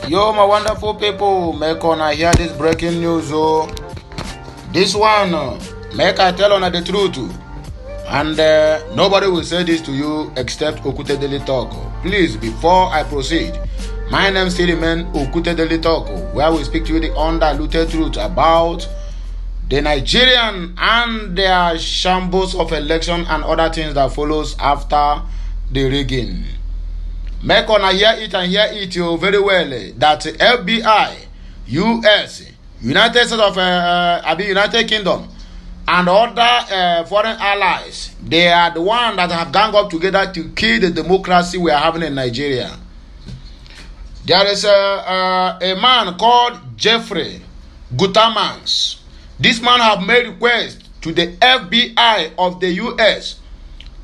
Yo, my wonderful people, make I hear this breaking news. Oh, this one, make I tell on the truth. And nobody will say this to you except Okute Daily Talk. Please, before I proceed, my name still remains Okute Daily Talk, where we speak to you the undiluted truth about the Nigerian and their shambles of election and other things that follows after the rigging. Make on hear it and hear it very well that FBI, US, United States of United Kingdom, and other foreign allies, they are the ones that have gang up together to kill the democracy we are having in Nigeria. There is a man called Jeffrey Gutamans. This man have made request to the FBI of the US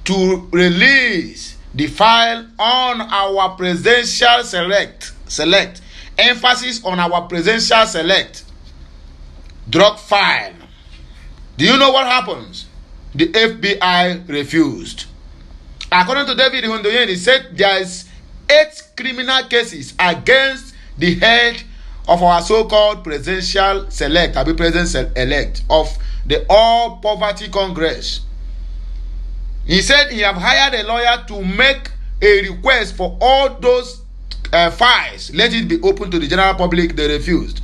to release the file on our presidential select emphasis on our presidential select drug file. Do you know what happens? The FBI refused. According to David Hundoyen, he said there is 8 criminal cases against the head of our so-called presidential select, president elect of the All Poverty Congress. He said he have hired a lawyer to make a request for all those files. Let it be open to the general public. They refused.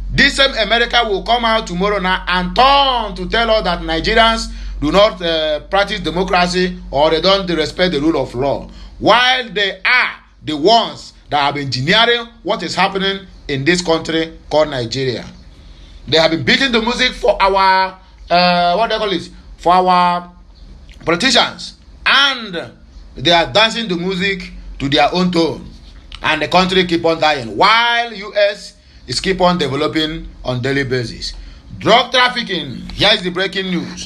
This same America will come out tomorrow now and turn to tell us that Nigerians do not practice democracy or they don't respect the rule of law, while they are the ones that have been engineering what is happening in this country called Nigeria. They have been beating the music for our for our politicians, and they are dancing the music to their own tone, and the country keep on dying while US is keep on developing on daily basis. Drug trafficking. Here is the breaking news.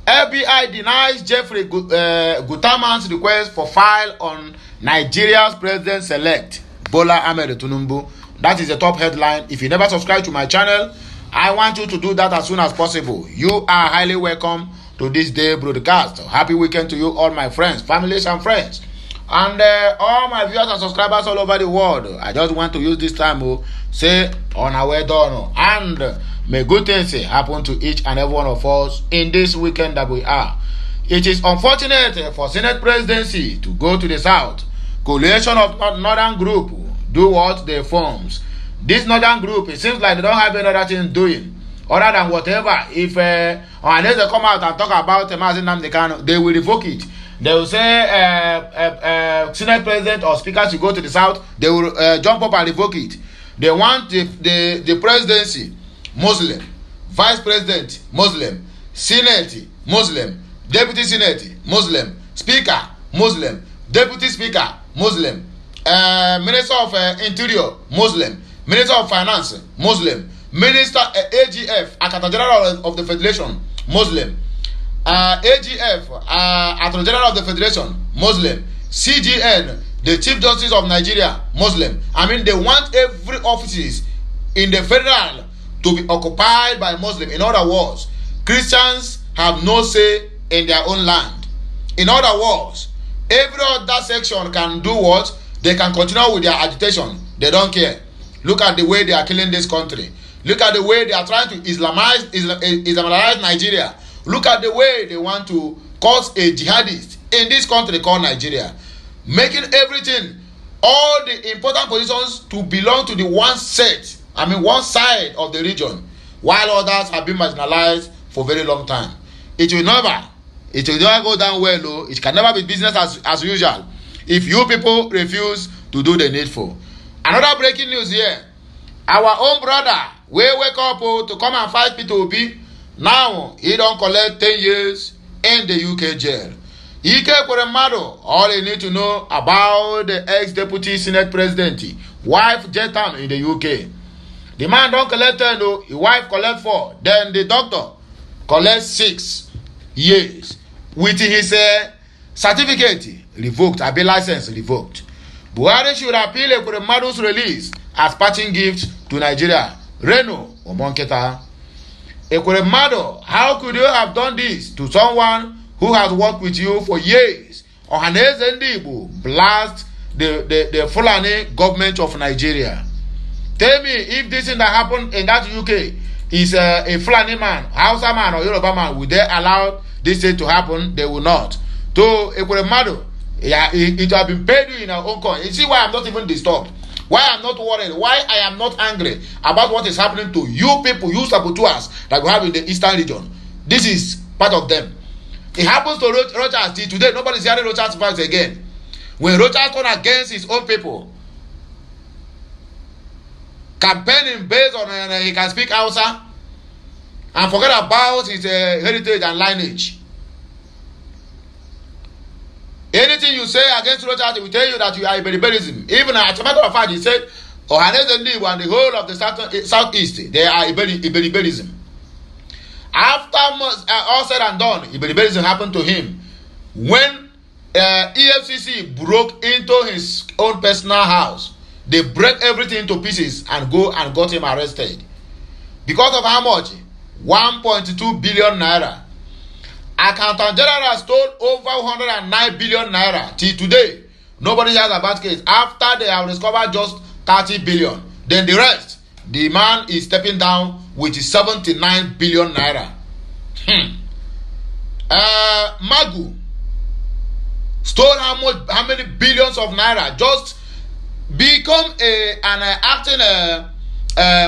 FBI denies Jeffrey Gutaman's request for file on Nigeria's president-elect Bola Ahmed Tinubu. That is the top headline. If you never subscribe to my channel, I want you to do that as soon as possible. You are highly welcome to this day broadcast. Happy weekend to you, all my friends, families and friends, and all my viewers and subscribers all over the world. I just want to use this time to say on our way done, and may good things happen to each and every one of us in this weekend that we are. It is unfortunate for Senate presidency to go to the south. Coalition of northern group do what they forms. This northern group, it seems like they don't have any other thing doing other than whatever. If unless they come out and talk about Mazi Nnamdi Kanu, they will revoke it. They will say Senate president or speaker should go to the south. They will jump up and revoke it. They want the presidency Muslim, vice president Muslim, Senate Muslim, deputy Senate Muslim, speaker Muslim, deputy speaker Muslim, minister of interior Muslim, minister of finance Muslim, minister AGF, Accountant General of the Federation Muslim, AGF, Attorney General of the Federation Muslim, CGN, the Chief Justice of Nigeria Muslim. I mean, they want every offices in the federal to be occupied by Muslim. In other words, Christians have no say in their own land. In other words, every other section can do what? They can continue with their agitation. They don't care. Look at the way they are killing this country. Look at the way they are trying to Islamize Nigeria. Look at the way they want to cause a jihadist in this country called Nigeria. Making everything, all the important positions to belong to the one side of the region, while others have been marginalized for a very long time. It will never go down well, though. It can never be business as usual if you people refuse to do the needful. Another breaking news here. Our own brother, we wake up to come and fight P2B. Now, he don't collect 10 years in the UK jail. Ike Kweremadu, all you need to know about the ex-deputy Senate president, wife Jetam in the UK. The man don't collect 10, no, his wife collect 4. Then the doctor collect 6 years. With his certificate revoked, license revoked. Buhari should appeal Ekwuremadu's release as parting gift to Nigeria. Reno Omonketa. Ekwuremadu, how could you have done this to someone who has worked with you for years? Ohaneze Ndibu blast the Fulani government of Nigeria. Tell me if this thing that happened in that UK is a Fulani man, Hausa man, or Yoruba man, will they allow this thing to happen? They will not. To Ekwemado, yeah, it have been paid in our own coin. You see why I'm not even disturbed? Why I'm not worried? Why I am not angry about what is happening to you people, you saboteurs that we have in the eastern region? This is part of them. It happens to Rochas till today. Nobody's hearing Rochas voice again. When Rochas turn against his own people, campaigning based on he can speak Hausa and forget about his heritage and lineage. Anything you say against Rochas, he will tell you that you are Iberiberism. Even as a matter of fact, he said, Ohaneze Ndigbo and the whole of the southeast, they are Iberiberism. After all said and done, Iberiberism happened to him when EFCC broke into his own personal house. They break everything to pieces and go and got him arrested. Because of how much? 1.2 billion naira. Accountant General stole over 109 billion naira. Till today, nobody has a bad case. After they have discovered just 30 billion. Then the rest, the man is stepping down with 79 billion naira. Magu stole how many billions of naira? Just become an acting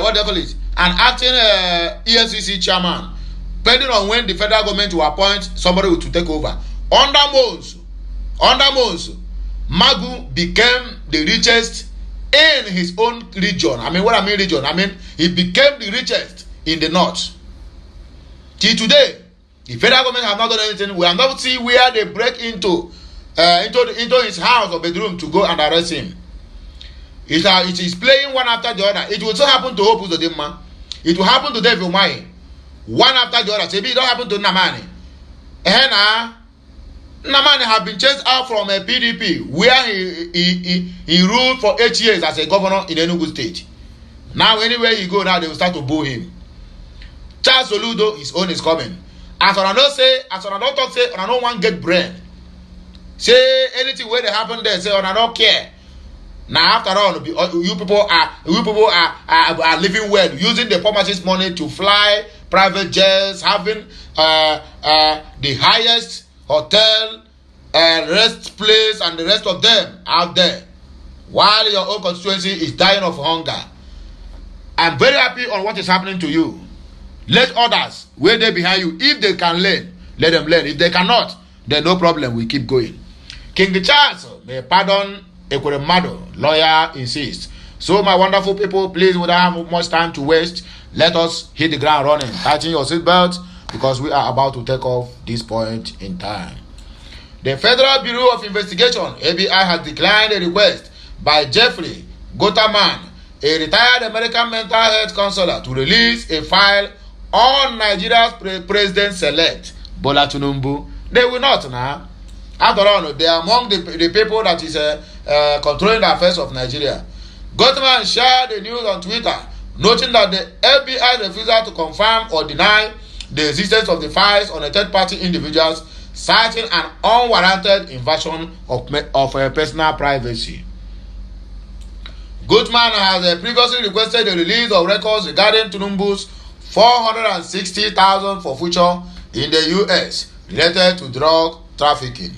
what do you call it? An acting EFCC chairman, depending on when the federal government will appoint somebody to take over. Under Mons, Magu became the richest in his own region. I mean, what I mean region? I mean, he became the richest in the north. Till today, the federal government have not done anything. We have not seen where they break into his house or bedroom to go and arrest him. It is playing one after the other. It will also happen to Hope Uzodimma. It will happen to David Umahi. One after the other. Maybe it don't happen to Namani. Namani have been chased out from a PDP where he ruled for 8 years as a governor in Enugu State. Now anywhere he go now, they will start to boo him. Charles Oludo, his own is coming. As on I don't talk, say, on I don't want get bread. Say anything where they happen there, say, on I don't care. Now after all, you people are living well, using the pharmacist money to fly private jets, having the highest hotel, rest place, and the rest of them out there, while your own constituency is dying of hunger. I'm very happy on what is happening to you. Let others, where they behind you, if they can learn, let them learn. If they cannot, then no problem, we keep going. King Charles may pardon Ekwemado, lawyer insists. So my wonderful people, please, without have much time to waste, let us hit the ground running. Tighten your seatbelt because we are about to take off this point in time. The Federal Bureau of Investigation, FBI, has declined a request by Jeffrey Gotaman, a retired American mental health counselor, to release a file on Nigeria's president-elect Bola Tinubu. They will not now. After all, they are among the people that is controlling the affairs of Nigeria. Gottman shared the news on Twitter, noting that the FBI refusal to confirm or deny the existence of the files on a third-party individuals, citing an unwarranted invasion of personal privacy. Gottman has previously requested the release of records regarding Tinubu's $460,000 forfeiture in the U.S. related to drug trafficking.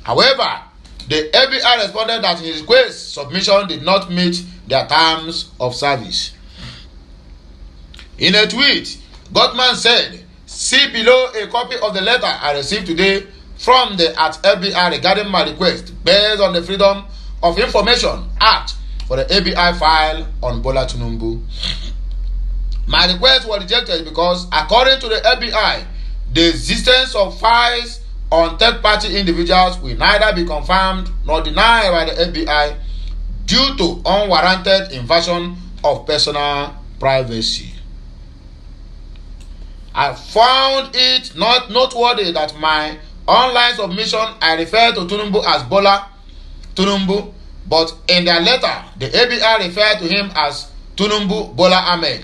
However, the FBI responded that his request submission did not meet their terms of service. In a tweet, Gottman said, "See below a copy of the letter I received today from the FBI regarding my request based on the Freedom of Information Act for the FBI file on Bola Tinubu. My request was rejected because, according to the FBI, the existence of files on third-party individuals will neither be confirmed nor denied by the FBI due to unwarranted invasion of personal privacy. I found it not noteworthy that my online submission I referred to Tinubu as Bola Tinubu, but in their letter, the FBI referred to him as Tinubu Bola Ahmed.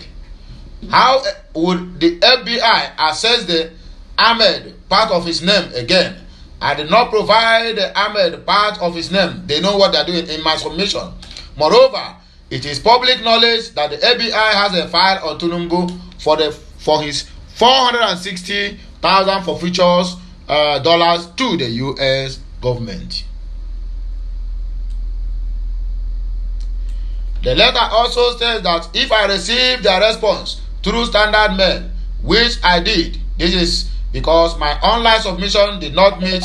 How would the FBI assess the Ahmed part of his name again? I did not provide Ahmed part of his name. They know what they are doing in my submission. Moreover, it is public knowledge that the FBI has a file on Tinubu for his 460,000 forfeitures dollars to the U.S. government. The letter also says that if I receive their response through standard mail, which I did, this is because my online submission did not meet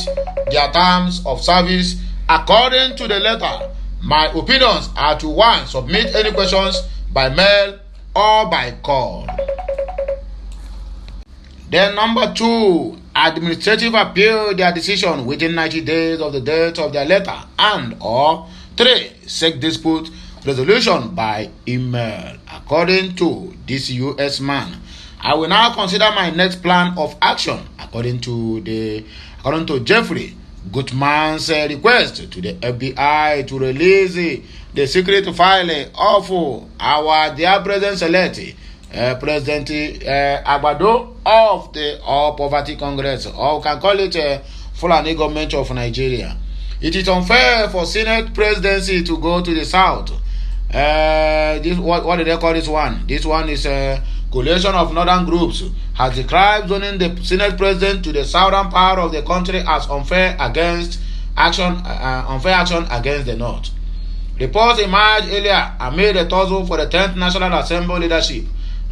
their terms of service. According to the letter, my opinions are to 1. Submit any questions by mail or by call. Then number 2, administrative appeal their decision within 90 days of the date of their letter, and or 3, seek dispute resolution by email. According to this U.S. man, I will now consider my next plan of action according to Jeffrey Gutman's request to the FBI to release the secret file of our dear President-elect, President Agbado of the All Poverty Congress, or we can call it Fulani government of Nigeria. It is unfair for Senate presidency to go to the south. What do they call this one? This one is a coalition of northern groups has described zoning the Senate president to the southern part of the country as unfair action against the north. Reports emerged earlier amid the tussle for the 10th National Assembly leadership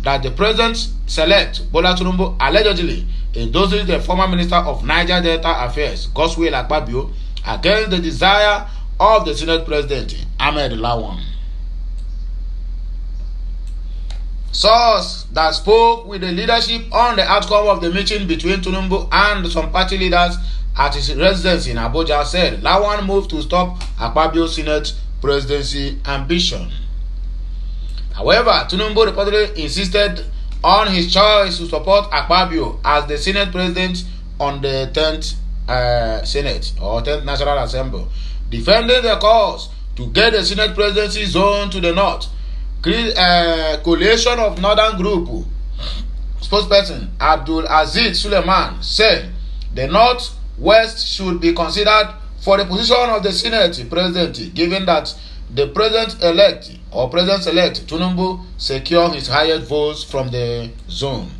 that the president-elect Bola Tinubu allegedly endorses the former Minister of Niger Delta Affairs, Godswill Akpabio, against the desire of the Senate President Ahmed Lawan. Source that spoke with the leadership on the outcome of the meeting between Tinubu and some party leaders at his residence in Abuja said Lawan moved to stop Akpabio's Senate presidency ambition. However, Tinubu reportedly insisted on his choice to support Akpabio as the Senate president on the 10th Senate or 10th National Assembly, defending the cause to get the Senate presidency zone to the north. Coalition of Northern Group spokesperson Abdul Aziz Suleiman said the Northwest should be considered for the position of the Senate President, given that the President-elect or President-elect Tinubu secured his highest votes from the zone.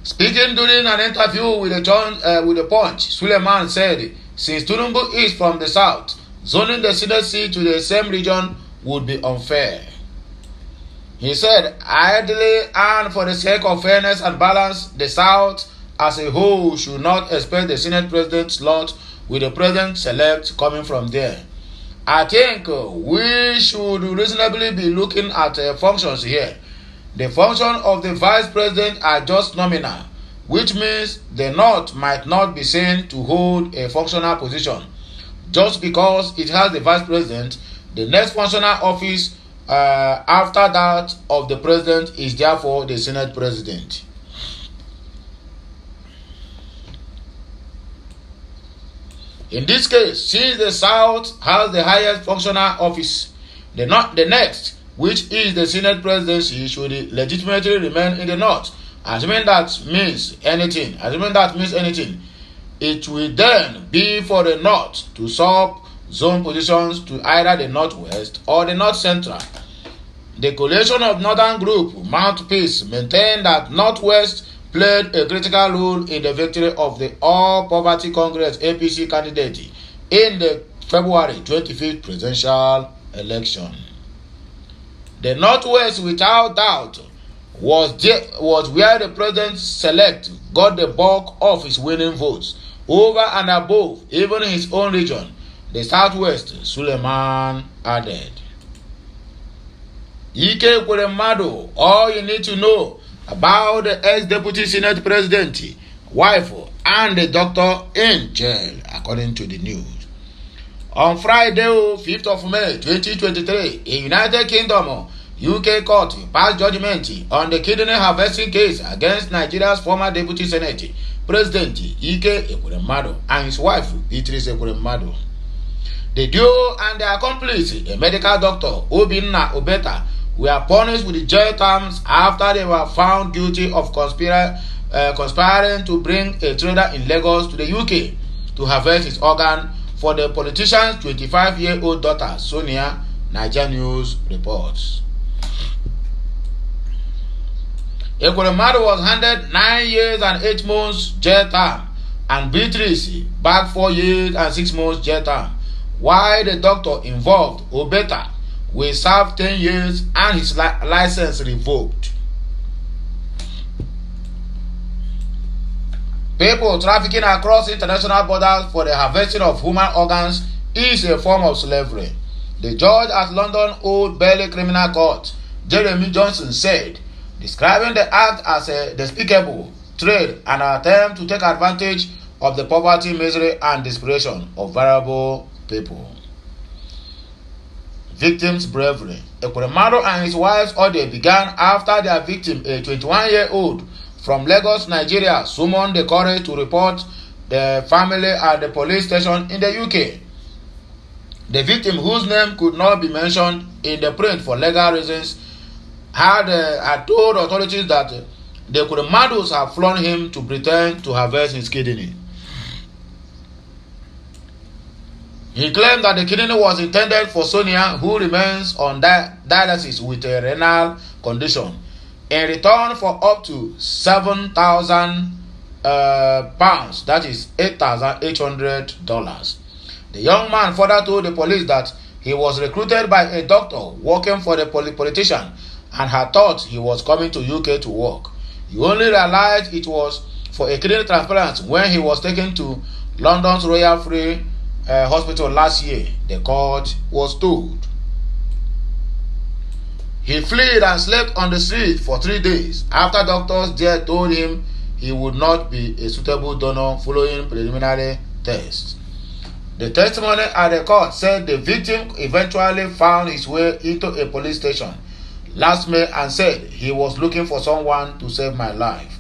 Speaking during an interview with the Punch, Suleiman said, since Tinubu is from the south, zoning the Senate seat to the same region would be unfair. He said, ideally and for the sake of fairness and balance, the South as a whole should not expect the Senate President slot with the President-elect coming from there. I think we should reasonably be looking at functions here. The functions of the Vice President are just nominal, which means the North might not be seen to hold a functional position. Just because it has the Vice President, the next functional office after that of the President is therefore the Senate President. In this case, since the South has the highest functional office, the next, which is the Senate Presidency, should legitimately remain in the North. Assuming that means anything, it will then be for the North to sub-zone positions to either the Northwest or the North Central. The coalition of Northern Group, Mouthpiece, maintained that Northwest played a critical role in the victory of the All Poverty Congress APC candidate in the February 25th presidential election. The Northwest, without doubt, was where the President-elect got the bulk of his winning votes, over and above even his own region, the Southwest, Suleiman added. Ike Kuremado, all you need to know about the ex-deputy Senate President, wife, and the doctor in jail, according to the news. On Friday, 5th of May 2023, in United Kingdom, UK court passed judgment on the kidney harvesting case against Nigeria's former deputy Senate President Ike Ekweremadu and his wife Beatrice Ekweremadu. The duo and their accomplice, a medical doctor Obinna Obeta, were punished with jail terms after they were found guilty of conspiracy conspiring to bring a trader in Lagos to the UK to harvest his organ for the politician's 25-year-old daughter, Sonia, Nigeria News reports. Ekwuremadu was handed 9 years and 8 months jail term, and Beatrice back 4 years and 6 months jail term, while the doctor involved, Obeta, will serve 10 years and his license revoked. People trafficking across international borders for the harvesting of human organs is a form of slavery. The judge at London Old Bailey Criminal Court, Jeremy Johnson, said, describing the act as a despicable trade and an attempt to take advantage of the poverty, misery, and desperation of vulnerable people. Victims' bravery. Ekwuremadu and his wife's ordeal began after their victim, a 21-year-old from Lagos, Nigeria, summoned the courage to report the family at the police station in the UK. The victim, whose name could not be mentioned in the print for legal reasons, had told authorities that the Ekweremadus had flown him to pretend to harvest his kidney. He claimed that the kidney was intended for Sonia, who remains on dialysis with a renal condition, in return for up to £7,000, that is $8,800. The young man further told the police that he was recruited by a doctor working for the politician and had thought he was coming to UK to work. He only realized it was for a kidney transplant when he was taken to London's Royal Free Hospital last year, the court was told. He fled and slept on the street for 3 days after doctors there told him he would not be a suitable donor following preliminary tests. The testimony at the court said the victim eventually found his way into a police station last May and said he was looking for someone to save my life.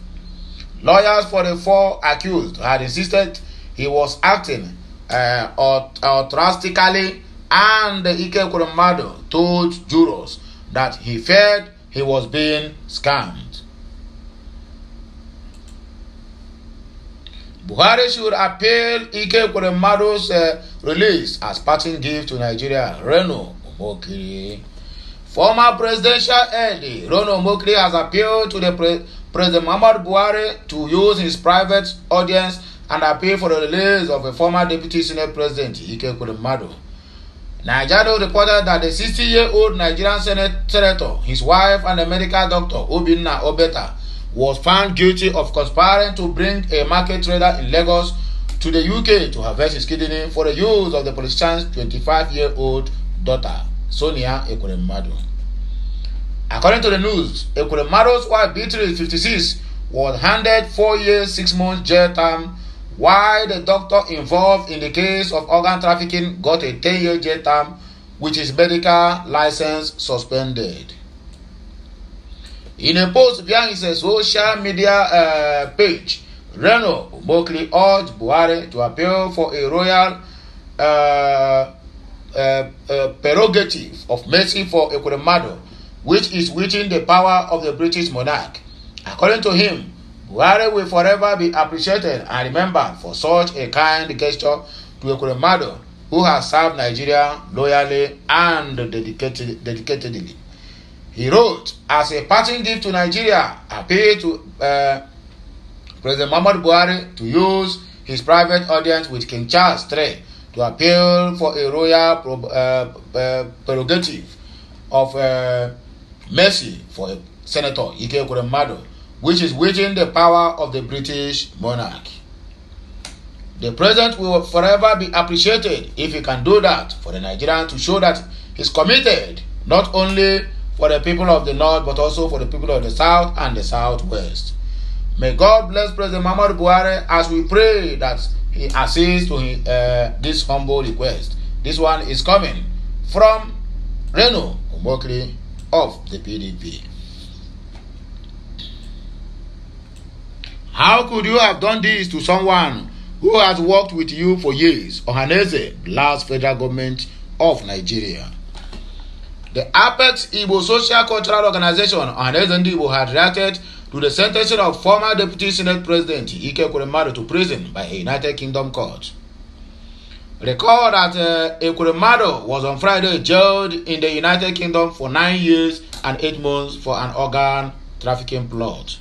Lawyers for the 4 accused had insisted he was acting altruistically, and Ekwuremadu told jurors that he feared he was being scammed. Buhari should appeal Ekwuremadu's release as parting gift to Nigeria, Reno Omokri. Former presidential aide Reno Omokri has appealed to the President Muhammadu Buhari to use his private audience and appeal for the release of a former deputy senate president, Ekwuremadu. Nigeria reported that the 60-year-old Nigerian senator, his wife, and the medical doctor, Obinna Obeta, was found guilty of conspiring to bring a market trader in Lagos to the UK to harvest his kidney for the use of the politician's 25-year-old daughter, Sonia Ekwuremadu. According to the news, Ekwuremadu's wife, Beatrice, 56, was handed 4 years, 6 months jail term, while the doctor involved in the case of organ trafficking got a 10-year jail term with his medical license suspended. In a post via his social media page, Reno Omokri urged Buhari to appeal for a royal prerogative of mercy for Ekwuremadu, which is within the power of the British monarch. According to him, Buhari will forever be appreciated and remembered for such a kind gesture to Ekwuremadu, who has served Nigeria loyally and dedicatedly. He wrote, as a parting gift to Nigeria, appeal to President Muhammadu Buhari to use his private audience with King Charles III to appeal for a royal prerogative of mercy for Senator Ekwuremadu, which is within the power of the British monarch. The president will forever be appreciated if he can do that for the Nigerian to show that he's committed not only for the people of the north but also for the people of the south and the southwest. May God bless President Muhammadu Buhari as we pray that he accedes to this humble request. This one is coming from Reno Omokri of the PDP. How could you have done this to someone who has worked with you for years? Ohaneze blasts federal government of Nigeria. The Apex Igbo Social Cultural Organization, Ohaneze Igbo, had reacted to the sentencing of former Deputy Senate President Ike Ekweremadu to prison by a United Kingdom court. Recall that Ekweremadu was on Friday jailed in the United Kingdom for 9 years and 8 months for an organ trafficking plot.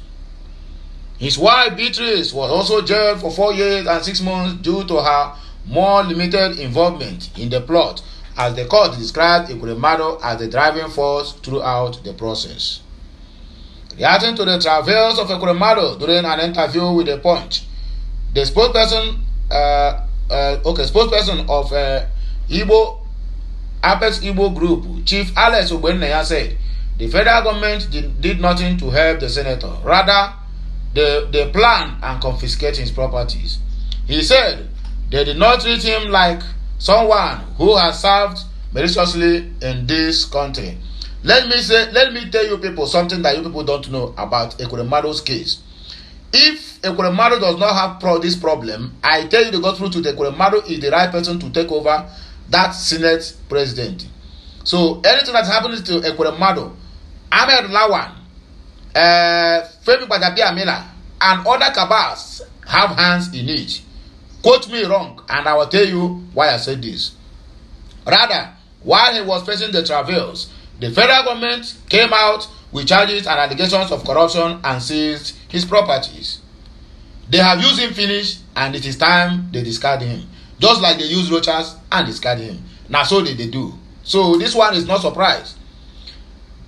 His wife Beatrice was also jailed for 4 years and 6 months due to her more limited involvement in the plot, as the court described Ekweremadu as the driving force throughout the process. Reacting to the travails of Ekweremadu during an interview with The Punch, the spokesperson of Apex Igbo Group, Chief Alex Ogbenneya, said the federal government did nothing to help the senator. Rather, they planned and confiscated his properties. He said they did not treat him like someone who has served maliciously in this country. Let me tell you people something that you people don't know about Ekwuremadu's case. If Ekweremadu does not have this problem, I tell you the gospel truth, Ekweremadu is the right person to take over that Senate president. So anything that happens to Ekweremadu, Ahmed Lawan, Femi Gbajabiamila, and other cabals have hands in it. Quote me wrong, and I will tell you why I said this. Rather, while he was facing the travails, the federal government came out with charges and allegations of corruption and seized his properties. They have used him finish, and it is time they discard him. Just like they use Rochas and discard him. Now so they do. So this one is not surprise.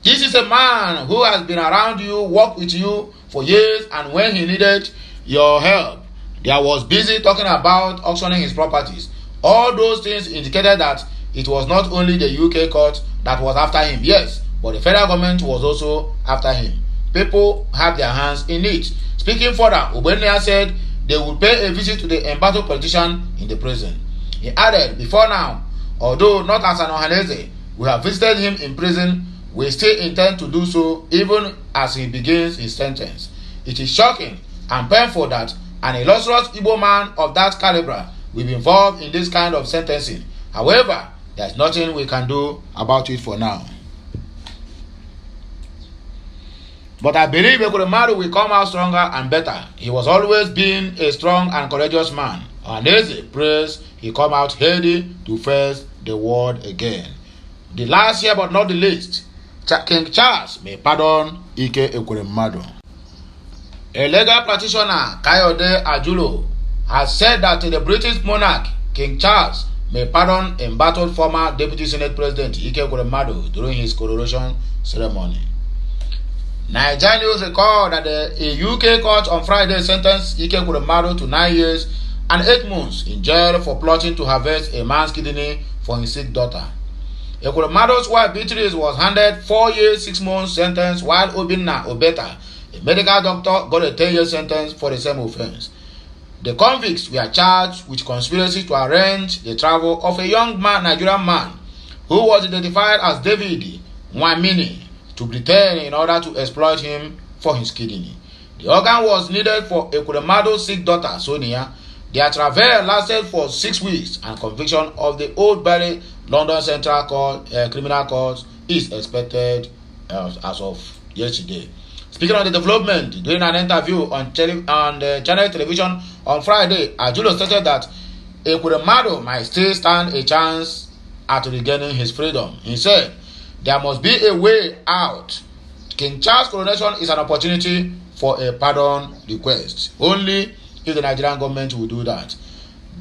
This is a man who has been around you, worked with you for years, and when he needed your help, there was busy talking about auctioning his properties. All those things indicated that it was not only the UK court that was after him, yes, but the federal government was also after him. People have their hands in it. Speaking further, Ogbenneya said they would pay a visit to the embattled politician in the prison. He added, before now, although not as an Ohanese, we have visited him in prison, we still intend to do so even as he begins his sentence. It is shocking and painful that an illustrious Igbo man of that caliber will be involved in this kind of sentencing. However, there is nothing we can do about it for now. But I believe Ekweremadu will come out stronger and better. He was always been a strong and courageous man. Ohanese prays he come out healthy to face the world again. The last year but not the least, King Charles may pardon Ike Ekweremadu. A legal practitioner, Kayode Ajulo, has said that the British monarch, King Charles, may pardon embattled former Deputy Senate President Ike Ekweremadu during his coronation ceremony. Nigerian news recalled that a UK court on Friday sentenced Ike Ekweremadu to 9 years and 8 months in jail for plotting to harvest a man's kidney for his sick daughter. Ekweremadu's wife Beatrice was handed 4 years 6 months sentence, while Obinna Obeta, a medical doctor, got a 10-year sentence for the same offense. The convicts were charged with conspiracy to arrange the travel of a young Nigerian man who was identified as David Nwamini to Britain in order to exploit him for his kidney. The organ was needed for Ekweremadu's sick daughter Sonia. Their travail lasted for 6 weeks, and conviction of the Old Bailey London Central Criminal Court is expected as of yesterday. Speaking on the development, during an interview on the channel television on Friday, Ajulo stated that Ekweremadu might still stand a chance at regaining his freedom. He said, there must be a way out. King Charles' coronation is an opportunity for a pardon request. Only if the Nigerian government will do that.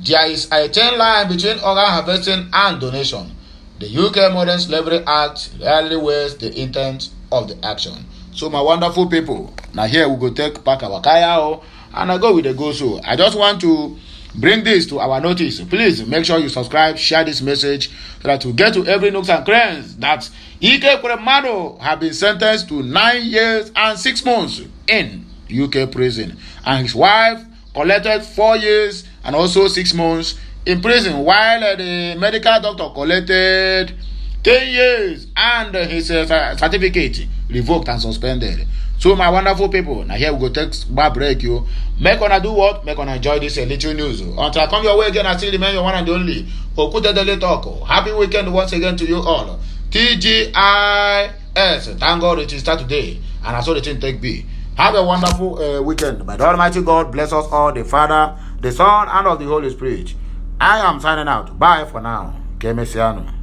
There is a thin line between organ harvesting and donation. The UK Modern Slavery Act rarely weighs the intent of the action. So my wonderful people, now here we go take back our kaya and I go with the go so. I just want to bring this to our notice. Please make sure you subscribe, share this message so that we get to every nooks and crannies that Ike Ekweremadu have been sentenced to 9 years and 6 months in UK prison, and his wife collected 4 years and also 6 months in prison, while the medical doctor collected 10 years and his certificate revoked and suspended. So my wonderful people, now here we go take back break you. Make una do what? Make una enjoy this little news. Until I come your way again, I still remain your one and only Okude Daily Talk. Happy weekend once again to you all. TGIS. Thank God it is start today. And I saw the thing take B. Have a wonderful weekend. May the Almighty God bless us all, the Father, the Son, and of the Holy Spirit. I am signing out. Bye for now. Kemesiano.